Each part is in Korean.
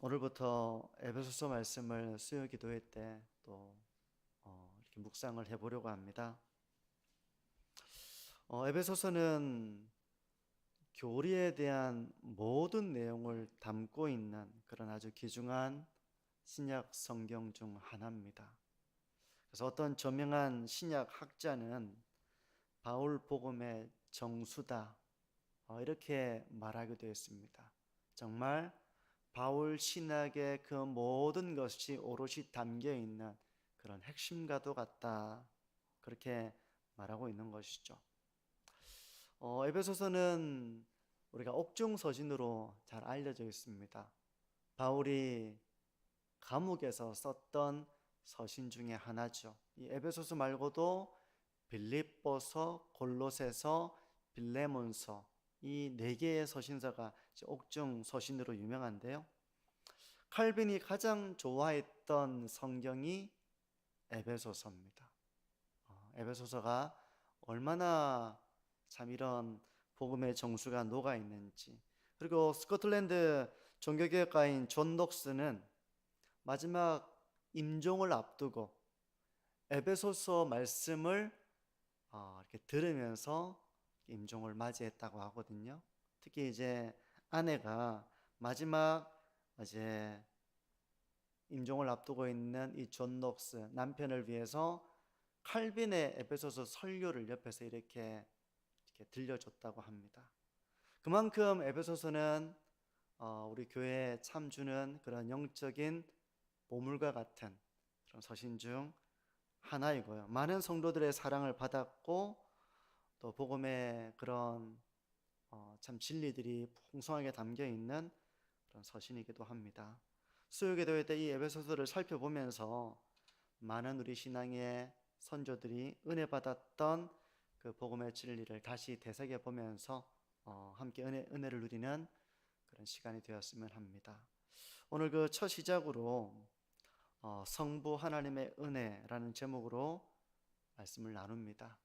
오늘부터 에베소서 말씀을 수요 기도회 때 또 이렇게 묵상을 해보려고 합니다. 에베소서는 교리에 대한 모든 내용을 담고 있는 그런 아주 귀중한 신약 성경 중 하나입니다. 그래서 어떤 저명한 신약 학자는 바울 복음의 정수다 이렇게 말하기도 했습니다. 정말 바울 신학의 그 모든 것이 오롯이 담겨 있는 그런 핵심과도 같다, 그렇게 말하고 있는 것이죠. 에베소서는 우리가 옥중서신으로 잘 알려져 있습니다. 바울이 감옥에서 썼던 서신 중에 하나죠. 이 에베소서 말고도 빌립보서, 골로새서, 빌레몬서, 이 네 개의 서신서가 옥중 서신으로 유명한데요. 칼빈이 가장 좋아했던 성경이 에베소서입니다. 에베소서가 얼마나 참 이런 복음의 정수가 녹아 있는지. 그리고 스코틀랜드 종교개혁가인 존 녹스는 마지막 임종을 앞두고 에베소서 말씀을 이렇게 들으면서 임종을 맞이했다고 하거든요. 특히 이제 아내가 마지막 이제 임종을 앞두고 있는 이 존 녹스 남편을 위해서 칼빈의 에베소서 설교를 옆에서 이렇게 들려줬다고 합니다. 그만큼 에베소서는 우리 교회에 참 주는 그런 영적인 보물과 같은 그런 서신 중 하나이고요. 많은 성도들의 사랑을 받았고 또 복음의 그런 참 진리들이 풍성하게 담겨 있는 그런 서신이기도 합니다. 수요기도회 때 이 에베소서를 살펴보면서 많은 우리 신앙의 선조들이 은혜 받았던 그 복음의 진리를 다시 되새겨 보면서 함께 은혜를 누리는 그런 시간이 되었으면 합니다. 오늘 그 첫 시작으로 성부 하나님의 은혜라는 제목으로 말씀을 나눕니다.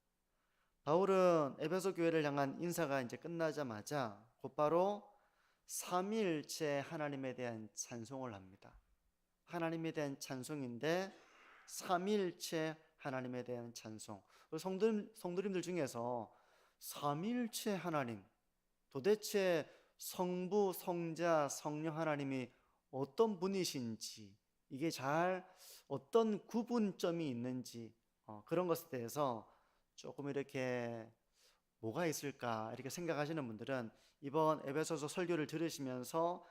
바울은 에베소 교회를 향한 인사가 이제 끝나자마자 곧바로 삼위일체 하나님에 대한 찬송을 합니다. 하나님에 대한 찬송인데 삼위일체 하나님에 대한 찬송. 성도님들 중에서 삼위일체 하나님, 도대체 성부, 성자, 성령 하나님이 어떤 분이신지, 이게 잘 어떤 구분점이 있는지 그런 것에 대해서 조금 이렇게 뭐가 있을까 이렇게 생각하시는 분들은 이번 에베소서 설교를 들으시면서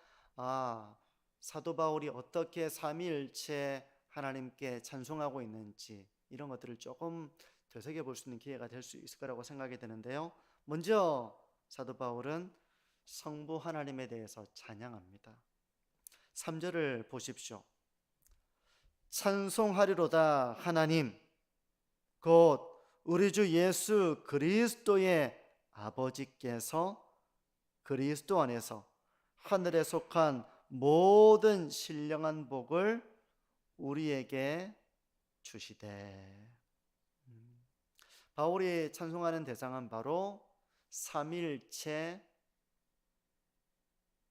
사도 바울이 어떻게 삼위일체 하나님께 찬송하고 있는지 이런 것들을 조금 되새겨 볼 수 있는 기회가 될 수 있을 거라고 생각이 되는데요. 먼저 사도 바울은 성부 하나님에 대해서 찬양합니다. 3절을 보십시오. 찬송하리로다 하나님 곧 우리 주 예수 그리스도의 아버지께서 그리스도 안에서 하늘에 속한 모든 신령한 복을 우리에게 주시되. 바울이 찬송하는 대상은 바로 삼위일체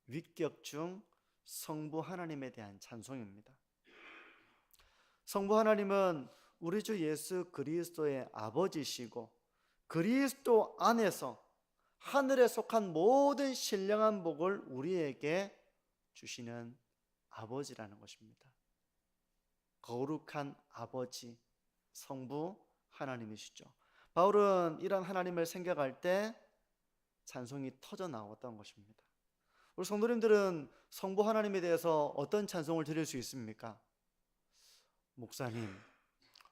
위격 중 성부 하나님에 대한 찬송입니다. 성부 하나님은 우리 주 예수 그리스도의 아버지시고 그리스도 안에서 하늘에 속한 모든 신령한 복을 우리에게 주시는 아버지라는 것입니다. 거룩한 아버지 성부 하나님이시죠. 바울은 이런 하나님을 생각할 때 찬송이 터져 나왔던 것입니다. 우리 성도님들은 성부 하나님에 대해서 어떤 찬송을 드릴 수 있습니까? 목사님,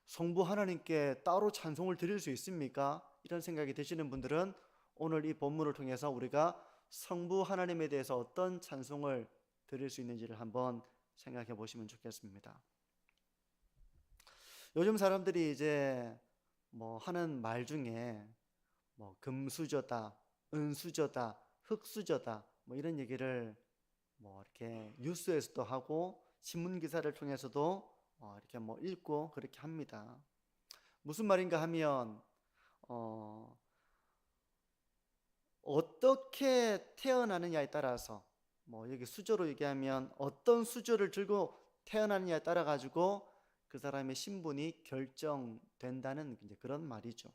성부 하나님께 따로 찬송을 드릴 수 있습니까? 이런 생각이 드시는 분들은 오늘 이 본문을 통해서 우리가 성부 하나님에 대해서 어떤 찬송을 드릴 수 있는지를 한번 생각해 보시면 좋겠습니다. 요즘 사람들이 이제 하는 말 중에 금수저다, 은수저다, 흙수저다 이런 얘기를 이렇게 뉴스에서도 하고 신문 기사를 통해서도 이렇게 읽고 그렇게 합니다. 무슨 말인가 하면 어떻게 태어나느냐에 따라서 여기 수저로 얘기하면 어떤 수저를 들고 태어나느냐에 따라 가지고 그 사람의 신분이 결정된다는 이제 그런 말이죠.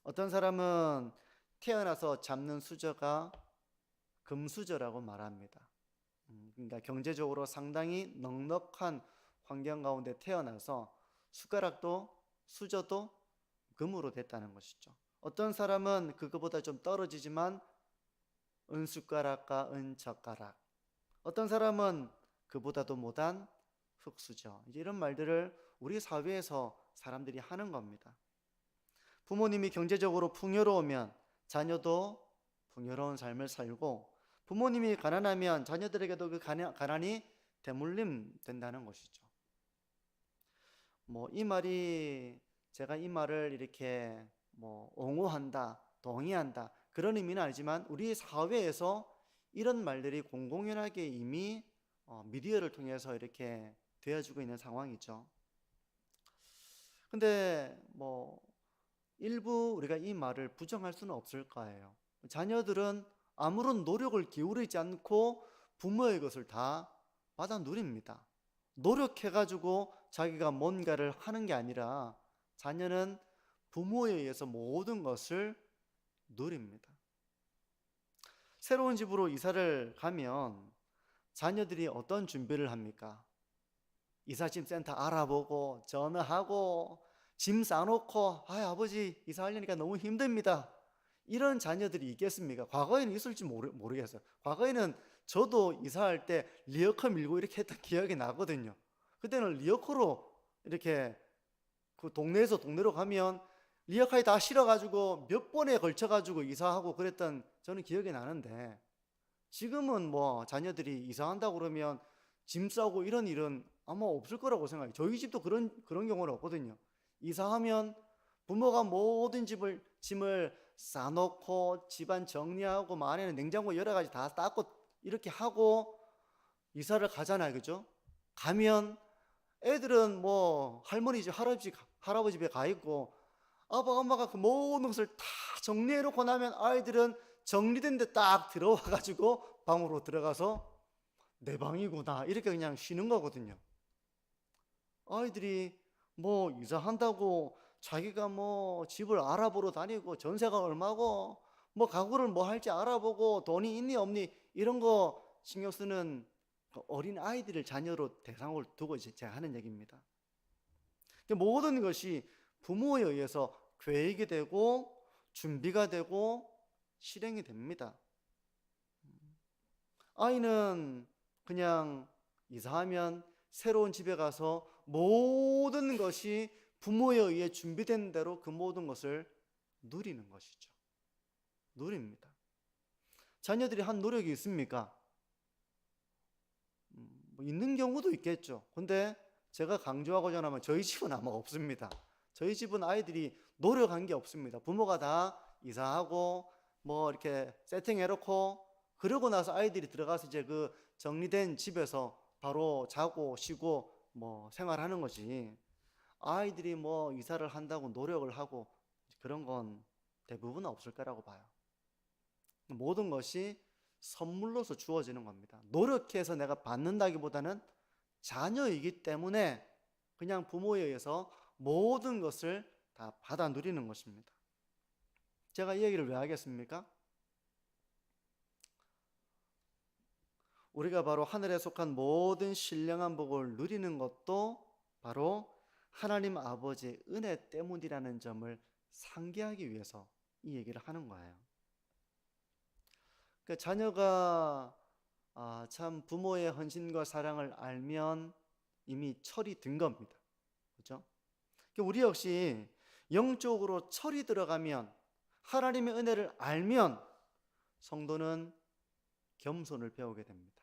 어떤 사람은 태어나서 잡는 수저가 금수저라고 말합니다. 그러니까 경제적으로 상당히 넉넉한 환경 가운데 태어나서 숟가락도 수저도 금으로 됐다는 것이죠. 어떤 사람은 그거보다 좀 떨어지지만 은숟가락과 은젓가락, 어떤 사람은 그보다도 못한 흙수저, 이제 이런 말들을 우리 사회에서 사람들이 하는 겁니다. 부모님이 경제적으로 풍요로우면 자녀도 풍요로운 삶을 살고, 부모님이 가난하면 자녀들에게도 그 가난이 대물림 된다는 것이죠. 이 말이, 제가 이 말을 이렇게 옹호한다, 동의한다 그런 의미는 아니지만 우리 사회에서 이런 말들이 공공연하게 이미 미디어를 통해서 이렇게 되어지고 있는 상황이죠. 근데 일부 우리가 이 말을 부정할 수는 없을 거예요. 자녀들은 아무런 노력을 기울이지 않고 부모의 것을 다 받아 누립니다. 노력해가지고 자기가 뭔가를 하는 게 아니라 자녀는 부모에 의해서 모든 것을 누립니다. 새로운 집으로 이사를 가면 자녀들이 어떤 준비를 합니까? 이삿짐 센터 알아보고 전화하고 짐 싸놓고 아버지 이사하려니까 너무 힘듭니다. 이런 자녀들이 있겠습니까? 과거에는 있을지 모르겠어요. 과거에는 저도 이사할 때 리어커 밀고 이렇게 했던 기억이 나거든요. 그때는 리어커로 이렇게 그 동네에서 동네로 가면 리어카에 다 실어가지고 몇 번에 걸쳐가지고 이사하고 그랬던 저는 기억이 나는데, 지금은 자녀들이 이사한다고 그러면 짐 싸고 이런 일은 아마 없을 거라고 생각해요. 저희 집도 그런 경우는 없거든요. 이사하면 부모가 모든 짐을 싸놓고 집안 정리하고 안에는 냉장고 여러 가지 다 닦고 이렇게 하고 이사를 가잖아요. 그죠? 가면 애들은 할머니 집, 할아버지 집에 가 있고 아빠 엄마가 그 모든 것을 다 정리해 놓고 나면 아이들은 정리된 데 딱 들어와 가지고 방으로 들어가서 내 방이구나 이렇게 그냥 쉬는 거거든요. 아이들이 이사한다고 자기가 집을 알아보러 다니고 전세가 얼마고 가구를 할지 알아보고 돈이 있니 없니 이런 거 신경 쓰는 어린 아이들을 자녀로 대상으로 두고 제가 하는 얘기입니다. 모든 것이 부모에 의해서 계획이 되고 준비가 되고 실행이 됩니다. 아이는 그냥 이사하면 새로운 집에 가서 모든 것이 부모에 의해 준비된 대로 그 모든 것을 누리는 것이죠. 누립니다. 자녀들이 한 노력이 있습니까? 있는 경우도 있겠죠. 근데 제가 강조하고자 하면 저희 집은 아마 없습니다. 저희 집은 아이들이 노력한 게 없습니다. 부모가 다 이사하고 이렇게 세팅해놓고 그러고 나서 아이들이 들어가서 이제 그 정리된 집에서 바로 자고 쉬고 생활하는 거지, 아이들이 이사를 한다고 노력을 하고 그런 건 대부분 없을 거라고 봐요. 모든 것이 선물로서 주어지는 겁니다. 노력해서 내가 받는다기보다는 자녀이기 때문에 그냥 부모에 의해서 모든 것을 다 받아 누리는 것입니다. 제가 이 얘기를 왜 하겠습니까? 우리가 바로 하늘에 속한 모든 신령한 복을 누리는 것도 바로 하나님 아버지의 은혜 때문이라는 점을 상기하기 위해서 이 얘기를 하는 거예요. 그러니까 자녀가 참 부모의 헌신과 사랑을 알면 이미 철이 든 겁니다. 그렇죠? 우리 역시 영적으로 철이 들어가면, 하나님의 은혜를 알면 성도는 겸손을 배우게 됩니다.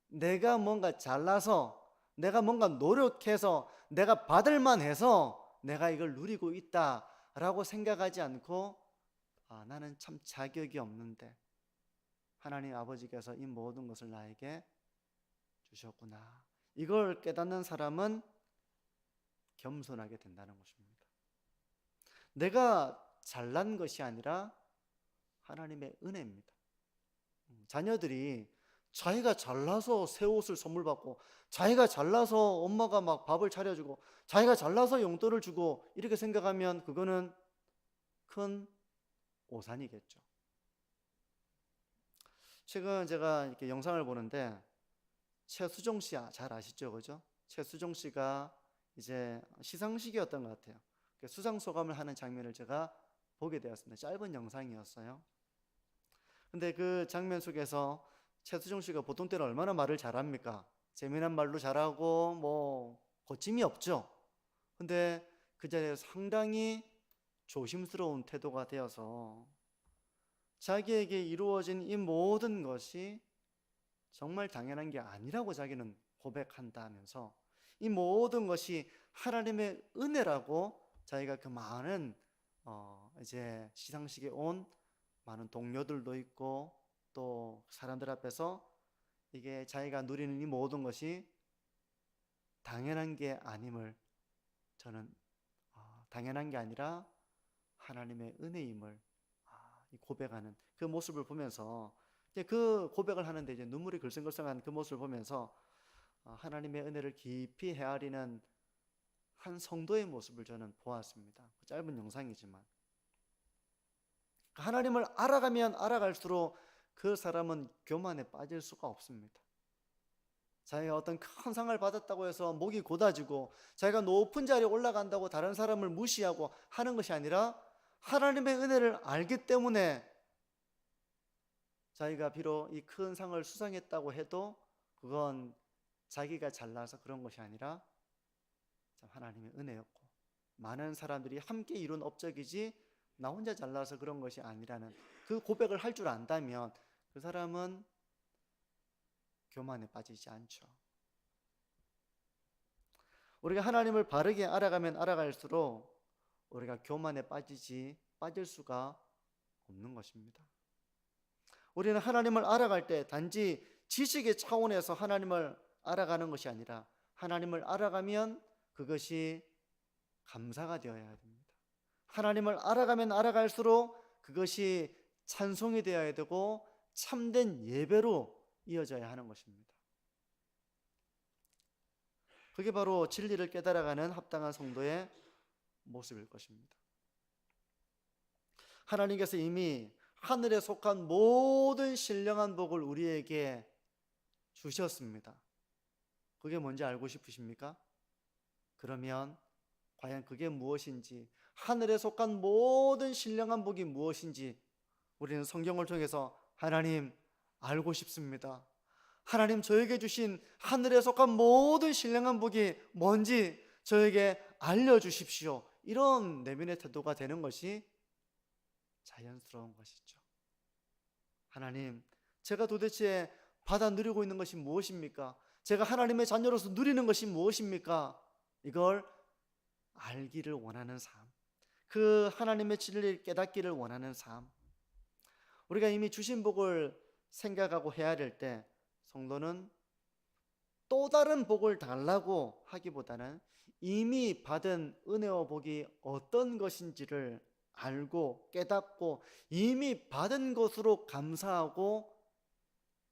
내가 뭔가 잘나서, 내가 뭔가 노력해서, 내가 받을 만해서 내가 이걸 누리고 있다라고 생각하지 않고 나는 참 자격이 없는데 하나님 아버지께서 이 모든 것을 나에게 주셨구나, 이걸 깨닫는 사람은 겸손하게 된다는 것입니다. 내가 잘난 것이 아니라 하나님의 은혜입니다. 자녀들이 자기가 잘나서 새 옷을 선물 받고, 자기가 잘나서 엄마가 막 밥을 차려주고, 자기가 잘나서 용돈을 주고, 이렇게 생각하면 그거는 큰 오산이겠죠. 최근 제가 이렇게 영상을 보는데 최수종 씨 잘 아시죠, 그죠? 최수종 씨가 이제 시상식이었던 것 같아요. 수상 소감을 하는 장면을 제가 보게 되었습니다. 짧은 영상이었어요. 근데 그 장면 속에서 최수종 씨가 보통 때는 얼마나 말을 잘합니까? 재미난 말도 잘하고 뭐 거침이 없죠. 근데 그 자리에서 상당히 조심스러운 태도가 되어서 자기에게 이루어진 이 모든 것이 정말 당연한 게 아니라고 자기는 고백한다면서 이 모든 것이 하나님의 은혜라고 자기가 그 많은 이제 시상식에 온 많은 동료들도 있고 또 사람들 앞에서 이게 자기가 누리는 이 모든 것이 당연한 게 아님을 저는 당연한 게 아니라 하나님의 은혜임을 고백하는 그 모습을 보면서 그 고백을 하는데 이제 눈물이 글썽글썽한 그 모습을 보면서 하나님의 은혜를 깊이 헤아리는 한 성도의 모습을 저는 보았습니다. 짧은 영상이지만 하나님을 알아가면 알아갈수록 그 사람은 교만에 빠질 수가 없습니다. 자기가 어떤 큰 상을 받았다고 해서 목이 곧아지고 자기가 높은 자리에 올라간다고 다른 사람을 무시하고 하는 것이 아니라 하나님의 은혜를 알기 때문에 자기가 비록 이 큰 상을 수상했다고 해도 그건 자기가 잘나서 그런 것이 아니라 하나님의 은혜였고 많은 사람들이 함께 이룬 업적이지 나 혼자 잘나서 그런 것이 아니라는 그 고백을 할 줄 안다면 그 사람은 교만에 빠지지 않죠. 우리가 하나님을 바르게 알아가면 알아갈수록 우리가 교만에 빠질 수가 없는 것입니다. 우리는 하나님을 알아갈 때 단지 지식의 차원에서 하나님을 알아가는 것이 아니라 하나님을 알아가면 그것이 감사가 되어야 됩니다. 하나님을 알아가면 알아갈수록 그것이 찬송이 되어야 되고 참된 예배로 이어져야 하는 것입니다. 그게 바로 진리를 깨달아가는 합당한 성도의 모습일 것입니다. 하나님께서 이미 하늘에 속한 모든 신령한 복을 우리에게 주셨습니다. 그게 뭔지 알고 싶으십니까? 그러면 과연 그게 무엇인지, 하늘에 속한 모든 신령한 복이 무엇인지 우리는 성경을 통해서 하나님 알고 싶습니다. 하나님 저에게 주신 하늘에 속한 모든 신령한 복이 뭔지 저에게 알려주십시오. 이런 내면의 태도가 되는 것이 자연스러운 것이죠. 하나님, 제가 도대체 받아 누리고 있는 것이 무엇입니까? 제가 하나님의 자녀로서 누리는 것이 무엇입니까? 이걸 알기를 원하는 삶, 그 하나님의 진리를 깨닫기를 원하는 삶. 우리가 이미 주신 복을 생각하고 헤아릴 때 성도는 또 다른 복을 달라고 하기보다는 이미 받은 은혜와 복이 어떤 것인지를 알고 깨닫고 이미 받은 것으로 감사하고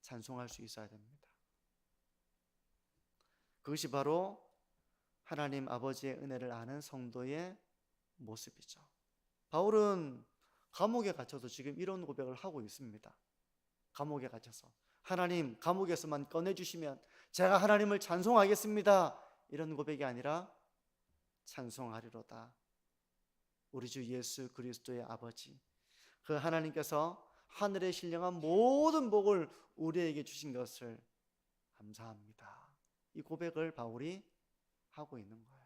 찬송할 수 있어야 됩니다. 그것이 바로 하나님 아버지의 은혜를 아는 성도의 모습이죠. 바울은 감옥에 갇혀서 지금 이런 고백을 하고 있습니다. 감옥에 갇혀서 하나님 감옥에서만 꺼내주시면 제가 하나님을 찬송하겠습니다. 이런 고백이 아니라 찬송하리로다. 우리 주 예수 그리스도의 아버지, 그 하나님께서 하늘의 신령한 모든 복을 우리에게 주신 것을 감사합니다. 이 고백을 바울이 하고 있는 거예요.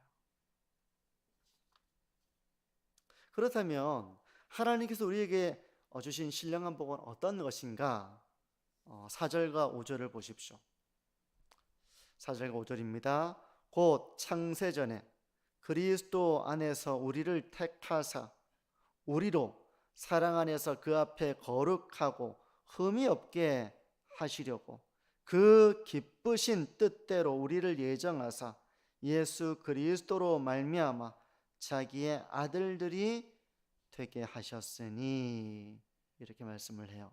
그렇다면 하나님께서 우리에게 주신 신령한 복은 어떤 것인가? 4절과 5절을 보십시오. 4절과 5절입니다. 곧 창세전에 그리스도 안에서 우리를 택하사 우리로 사랑 안에서 그 앞에 거룩하고 흠이 없게 하시려고 그 기쁘신 뜻대로 우리를 예정하사 예수 그리스도로 말미암아 자기의 아들들이 되게 하셨으니, 이렇게 말씀을 해요.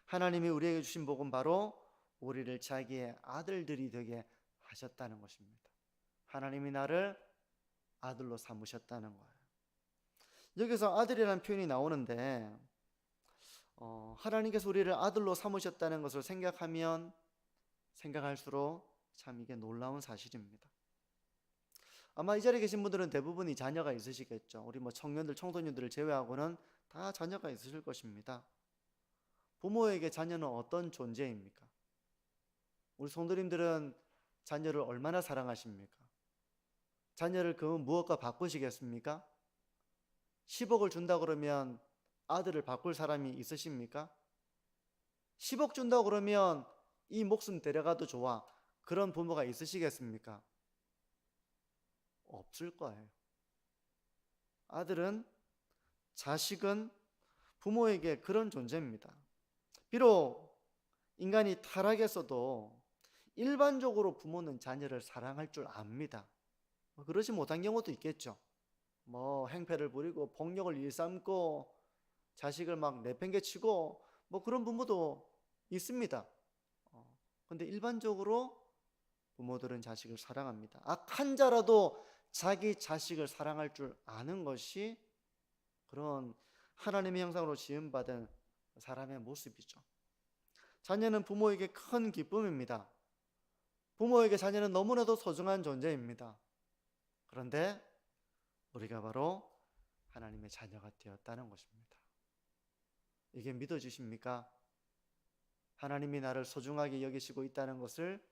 하나님이 우리에게 주신 복은 바로 우리를 자기의 아들들이 되게 하셨다는 것입니다. 하나님이 나를 아들로 삼으셨다는 거예요. 여기서 아들이라는 표현이 나오는데 하나님께서 우리를 아들로 삼으셨다는 것을 생각하면 생각할수록 참 이게 놀라운 사실입니다. 아마 이 자리에 계신 분들은 대부분이 자녀가 있으시겠죠. 우리 청년들, 청소년들을 제외하고는 다 자녀가 있으실 것입니다. 부모에게 자녀는 어떤 존재입니까? 우리 성도님들은 자녀를 얼마나 사랑하십니까? 자녀를 그 무엇과 바꾸시겠습니까? 10억을 준다 그러면 아들을 바꿀 사람이 있으십니까? 10억 준다 그러면 이 목숨 데려가도 좋아. 그런 부모가 있으시겠습니까? 없을 거예요. 아들은, 자식은 부모에게 그런 존재입니다. 비록 인간이 타락했어도 일반적으로 부모는 자녀를 사랑할 줄 압니다. 그러지 못한 경우도 있겠죠. 행패를 부리고 폭력을 일삼고 자식을 막 내팽개치고 그런 부모도 있습니다. 근데 일반적으로 부모들은 자식을 사랑합니다. 악한 자라도 자기 자식을 사랑할 줄 아는 것이 그런 하나님의 형상으로 지음받은 사람의 모습이죠. 자녀는 부모에게 큰 기쁨입니다. 부모에게 자녀는 너무나도 소중한 존재입니다. 그런데 우리가 바로 하나님의 자녀가 되었다는 것입니다. 이게 믿어지십니까? 하나님이 나를 소중하게 여기시고 있다는 것을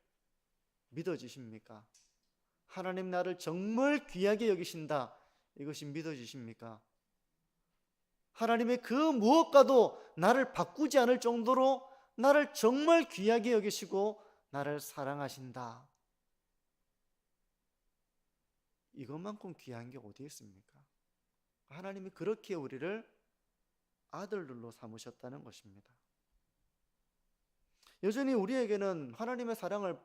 믿어지십니까? 하나님 나를 정말 귀하게 여기신다. 이것이 믿어지십니까? 하나님의 그 무엇과도 나를 바꾸지 않을 정도로 나를 정말 귀하게 여기시고 나를 사랑하신다. 이것만큼 귀한 게 어디 있습니까? 하나님이 그렇게 우리를 아들들로 삼으셨다는 것입니다. 여전히 우리에게는 하나님의 사랑을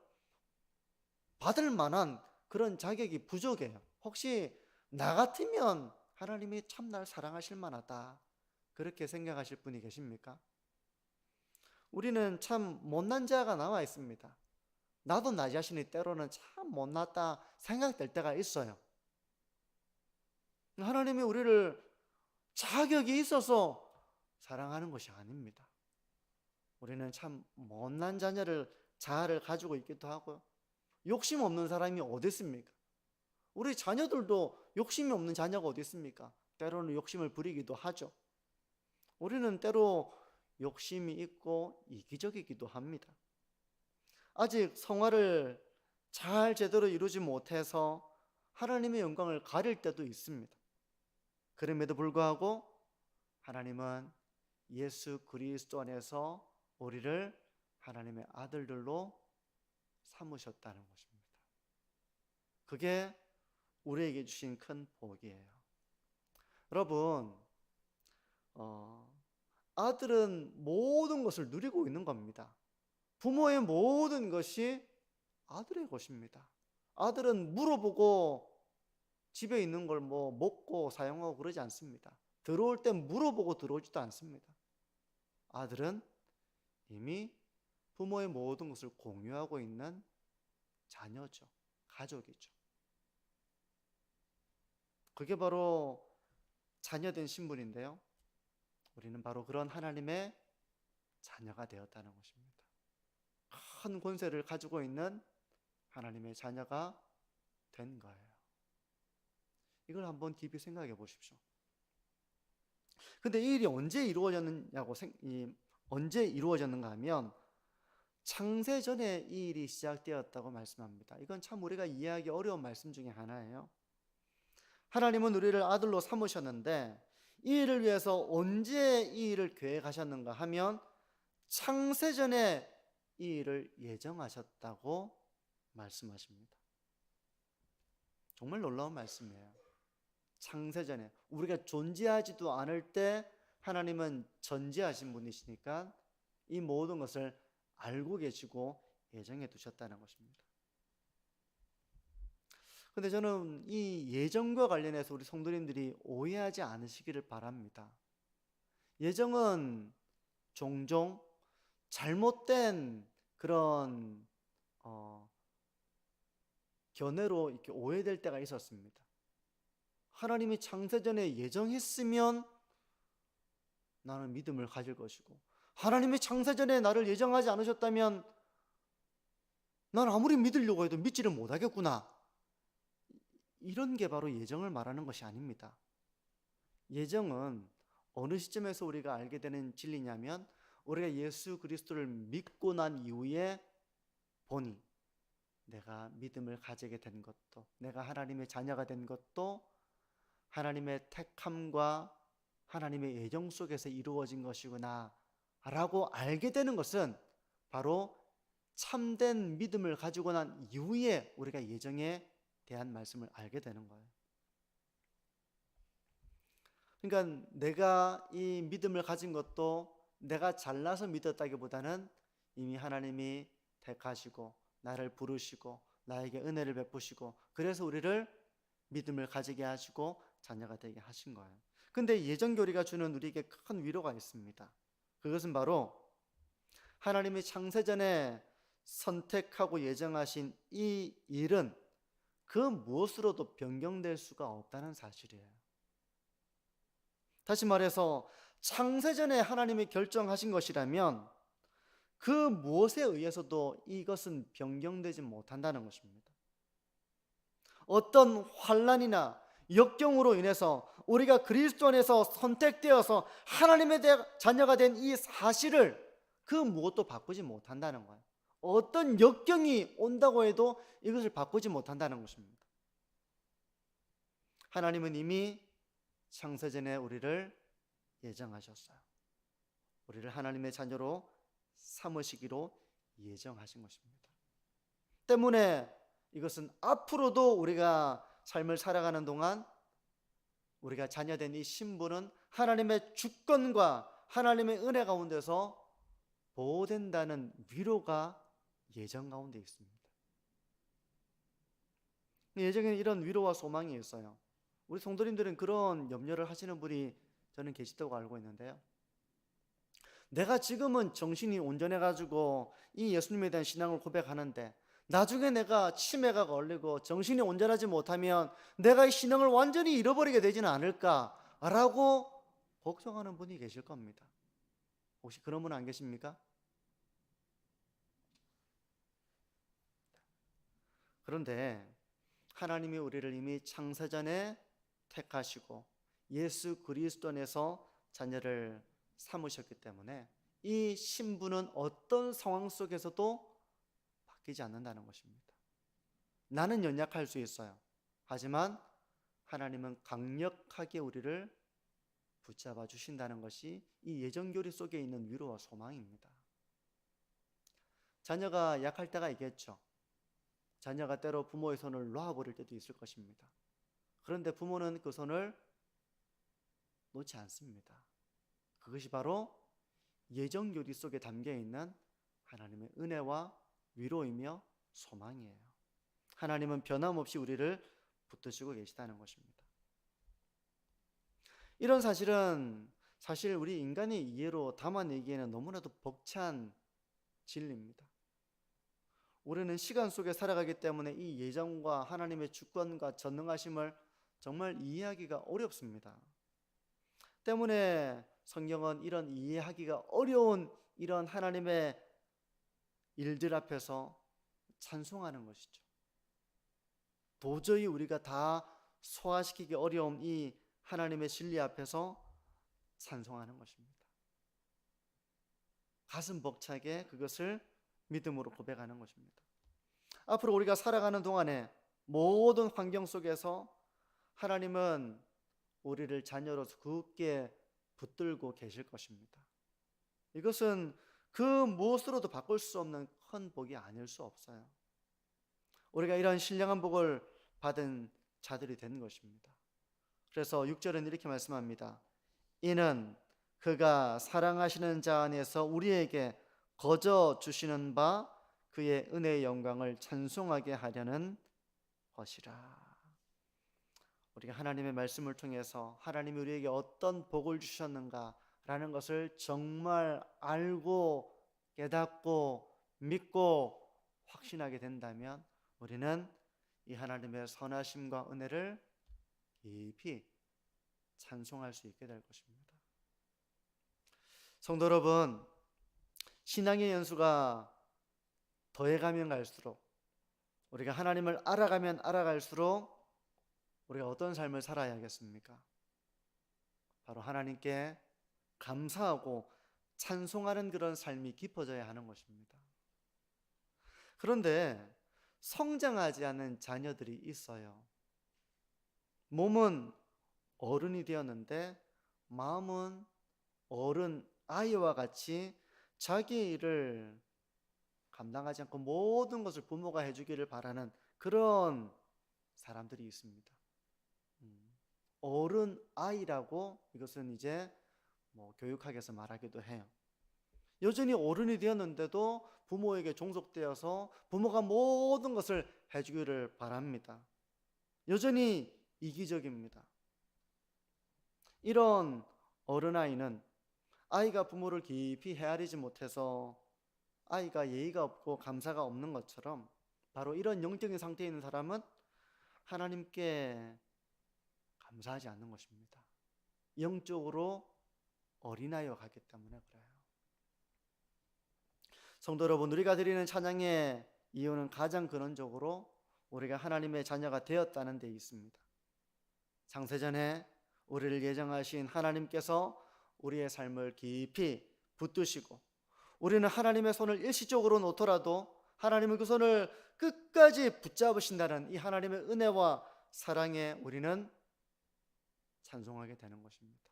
받을 만한 그런 자격이 부족해요. 혹시 나 같으면 하나님이 참 날 사랑하실 만하다, 그렇게 생각하실 분이 계십니까? 우리는 참 못난 자가 나와 있습니다. 나도 나 자신이 때로는 참 못났다 생각될 때가 있어요. 하나님이 우리를 자격이 있어서 사랑하는 것이 아닙니다. 우리는 참 못난 자아를 가지고 있기도 하고요. 욕심 없는 사람이 어디 있습니까? 우리 자녀들도 욕심이 없는 자녀가 어디 있습니까? 때로는 욕심을 부리기도 하죠. 우리는 때로 욕심이 있고 이기적이기도 합니다. 아직 성화를 잘 제대로 이루지 못해서 하나님의 영광을 가릴 때도 있습니다. 그럼에도 불구하고 하나님은 예수 그리스도 안에서 우리를 하나님의 아들들로 삼으셨다는 것입니다. 그게 우리에게 주신 큰 복이에요. 여러분, 아들은 모든 것을 누리고 있는 겁니다. 부모의 모든 것이 아들의 것입니다. 아들은 물어보고 집에 있는 걸 먹고 사용하고 그러지 않습니다. 들어올 땐 물어보고 들어오지도 않습니다. 아들은 이미 부모의 모든 것을 공유하고 있는 자녀죠. 가족이죠. 그게 바로 자녀된 신분인데요. 우리는 바로 그런 하나님의 자녀가 되었다는 것입니다. 큰 권세를 가지고 있는 하나님의 자녀가 된 거예요. 이걸 한번 깊이 생각해 보십시오. 근데 이 일이 언제 이루어졌는가 하면 창세 전에 이 일이 시작되었다고 말씀합니다. 이건 참 우리가 이해하기 어려운 말씀 중에 하나예요. 하나님은 우리를 아들로 삼으셨는데 이 일을 위해서 언제 이 일을 계획하셨는가 하면 창세 전에 이 일을 예정하셨다고 말씀하십니다. 정말 놀라운 말씀이에요. 창세 전에, 우리가 존재하지도 않을 때 하나님은 전지하신 분이시니까 이 모든 것을 알고 계시고 예정해 두셨다는 것입니다. 근데 저는 이 예정과 관련해서 우리 성도님들이 오해하지 않으시기를 바랍니다. 예정은 종종 잘못된 그런 견해로 이렇게 오해될 때가 있었습니다. 하나님이 창세전에 예정했으면 나는 믿음을 가질 것이고, 하나님이 창세전에 나를 예정하지 않으셨다면 난 아무리 믿으려고 해도 믿지를 못하겠구나. 이런 게 바로 예정을 말하는 것이 아닙니다. 예정은 어느 시점에서 우리가 알게 되는 진리냐면, 우리가 예수 그리스도를 믿고 난 이후에 보니 내가 믿음을 가지게 된 것도, 내가 하나님의 자녀가 된 것도 하나님의 택함과 하나님의 예정 속에서 이루어진 것이구나 라고 알게 되는 것은 바로 참된 믿음을 가지고 난 이후에 우리가 예정에 대한 말씀을 알게 되는 거예요. 그러니까 내가 이 믿음을 가진 것도 내가 잘나서 믿었다기보다는 이미 하나님이 택하시고 나를 부르시고 나에게 은혜를 베푸시고, 그래서 우리를 믿음을 가지게 하시고 자녀가 되게 하신 거예요. 근데 예정교리가 주는 우리에게 큰 위로가 있습니다. 그것은 바로 하나님이 창세전에 선택하고 예정하신 이 일은 그 무엇으로도 변경될 수가 없다는 사실이에요. 다시 말해서 창세전에 하나님이 결정하신 것이라면 그 무엇에 의해서도 이것은 변경되지 못한다는 것입니다. 어떤 환난이나 역경으로 인해서 우리가 그리스도 안에서 선택되어서 하나님의 자녀가 된 이 사실을 그 무엇도 바꾸지 못한다는 거예요. 어떤 역경이 온다고 해도 이것을 바꾸지 못한다는 것입니다. 하나님은 이미 창세전에 우리를 예정하셨어요. 우리를 하나님의 자녀로 삼으시기로 예정하신 것입니다. 때문에 이것은 앞으로도 우리가 삶을 살아가는 동안 우리가 자녀된 이 신분은 하나님의 주권과 하나님의 은혜 가운데서 보호된다는 위로가 예정 가운데 있습니다. 예정에는 이런 위로와 소망이 있어요. 우리 성도님들은 그런 염려를 하시는 분이 저는 계시다고 알고 있는데요. 내가 지금은 정신이 온전해가지고 이 예수님에 대한 신앙을 고백하는데 나중에 내가 치매가 걸리고 정신이 온전하지 못하면 내가 이 신앙을 완전히 잃어버리게 되지는 않을까라고 걱정하는 분이 계실 겁니다. 혹시 그런 분 안 계십니까? 그런데 하나님이 우리를 이미 창세전에 택하시고 예수 그리스도 안에서 자녀를 삼으셨기 때문에 이 신분은 어떤 상황 속에서도 바뀌지 않는다는 것입니다. 나는 연약할 수 있어요. 하지만 하나님은 강력하게 우리를 붙잡아 주신다는 것이 이 예정교리 속에 있는 위로와 소망입니다. 자녀가 약할 때가 있겠죠. 자녀가 때로 부모의 손을 놓아버릴 때도 있을 것입니다. 그런데 부모는 그 손을 놓지 않습니다. 그것이 바로 예정교리 속에 담겨있는 하나님의 은혜와 위로이며 소망이에요. 하나님은 변함없이 우리를 붙드시고 계시다는 것입니다. 이런 사실은 사실 우리 인간의 이해로 담아내기에는 너무나도 벅찬 진리입니다. 우리는 시간 속에 살아가기 때문에 이 예정과 하나님의 주권과 전능하심을 정말 이해하기가 어렵습니다. 때문에 성경은 이런 이해하기가 어려운 이런 하나님의 일들 앞에서 찬송하는 것이죠. 도저히 우리가 다 소화시키기 어려운 이 하나님의 진리 앞에서 찬송하는 것입니다. 가슴 벅차게 그것을 믿음으로 고백하는 것입니다. 앞으로 우리가 살아가는 동안에 모든 환경 속에서 하나님은 우리를 자녀로서 굳게 붙들고 계실 것입니다. 이것은 그 무엇으로도 바꿀 수 없는 큰 복이 아닐 수 없어요. 우리가 이런 신령한 복을 받은 자들이 된 것입니다. 그래서 6절은 이렇게 말씀합니다. 이는 그가 사랑하시는 자 안에서 우리에게 거저 주시는 바 그의 은혜의 영광을 찬송하게 하려는 것이라. 우리가 하나님의 말씀을 통해서 하나님이 우리에게 어떤 복을 주셨는가라는 것을 정말 알고 깨닫고 믿고 확신하게 된다면 우리는 이 하나님의 선하심과 은혜를 깊이 찬송할 수 있게 될 것입니다. 성도 여러분, 신앙의 연수가 더해가면 갈수록, 우리가 하나님을 알아가면 알아갈수록 우리가 어떤 삶을 살아야겠습니까? 바로 하나님께 감사하고 찬송하는 그런 삶이 깊어져야 하는 것입니다. 그런데 성장하지 않은 자녀들이 있어요. 몸은 어른이 되었는데 마음은 어른 아이와 같이 자기 일을 감당하지 않고 모든 것을 부모가 해주기를 바라는 그런 사람들이 있습니다. 어른 아이라고 이것은 이제 교육학에서 말하기도 해요. 여전히 어른이 되었는데도 부모에게 종속되어서 부모가 모든 것을 해주기를 바랍니다. 여전히 이기적입니다. 이런 어른아이는 아이가 부모를 깊이 헤아리지 못해서 아이가 예의가 없고 감사가 없는 것처럼, 바로 이런 영적인 상태에 있는 사람은 하나님께 감사하지 않는 것입니다. 영적으로 어린아이와 같기 때문에 그래요. 성도 여러분, 우리가 드리는 찬양의 이유는 가장 근원적으로 우리가 하나님의 자녀가 되었다는 데 있습니다. 창세전에 우리를 예정하신 하나님께서 우리의 삶을 깊이 붙드시고, 우리는 하나님의 손을 일시적으로 놓더라도 하나님의 그 손을 끝까지 붙잡으신다는 이 하나님의 은혜와 사랑에 우리는 찬송하게 되는 것입니다.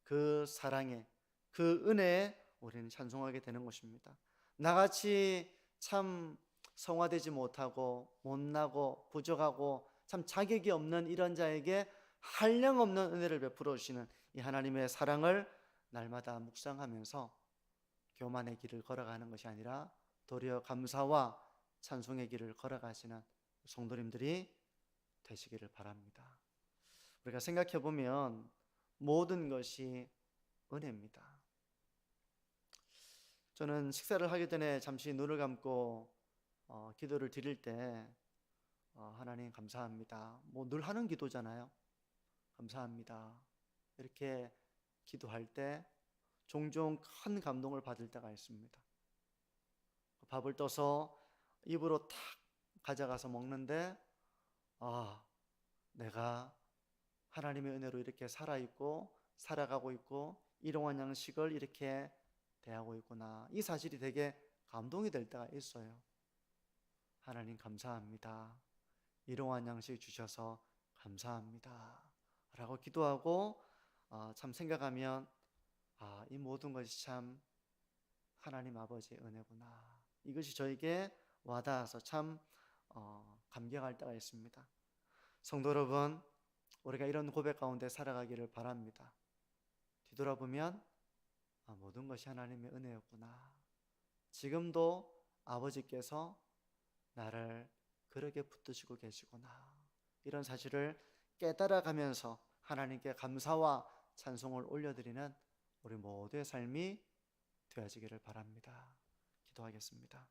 그 사랑에, 그 은혜에 우리는 찬송하게 되는 것입니다. 나같이 참 성화되지 못하고 못나고 부족하고 참 자격이 없는 이런 자에게 한량없는 은혜를 베풀어 주시는 이 하나님의 사랑을 날마다 묵상하면서 교만의 길을 걸어가는 것이 아니라 도리어 감사와 찬송의 길을 걸어가시는 성도님들이 되시기를 바랍니다. 우리가 생각해 보면 모든 것이 은혜입니다. 저는 식사를 하기 전에 잠시 눈을 감고 기도를 드릴 때 하나님 감사합니다, 늘 하는 기도잖아요. 감사합니다, 이렇게 기도할 때 종종 큰 감동을 받을 때가 있습니다. 밥을 떠서 입으로 탁 가져가서 먹는데 내가 하나님의 은혜로 이렇게 살아있고 살아가고 있고 일용할 양식을 이렇게 대하고 있구나, 이 사실이 되게 감동이 될 때가 있어요. 하나님 감사합니다, 일용할 양식 주셔서 감사합니다 라고 기도하고 참 생각하면 이 모든 것이 참 하나님 아버지의 은혜구나, 이것이 저에게 와닿아서 참 감격할 때가 있습니다. 성도 여러분, 우리가 이런 고백 가운데 살아가기를 바랍니다. 뒤돌아보면 모든 것이 하나님의 은혜였구나, 지금도 아버지께서 나를 그렇게 붙드시고 계시구나, 이런 사실을 깨달아가면서 하나님께 감사와 찬송을 올려드리는 우리 모두의 삶이 되어지기를 바랍니다. 기도하겠습니다.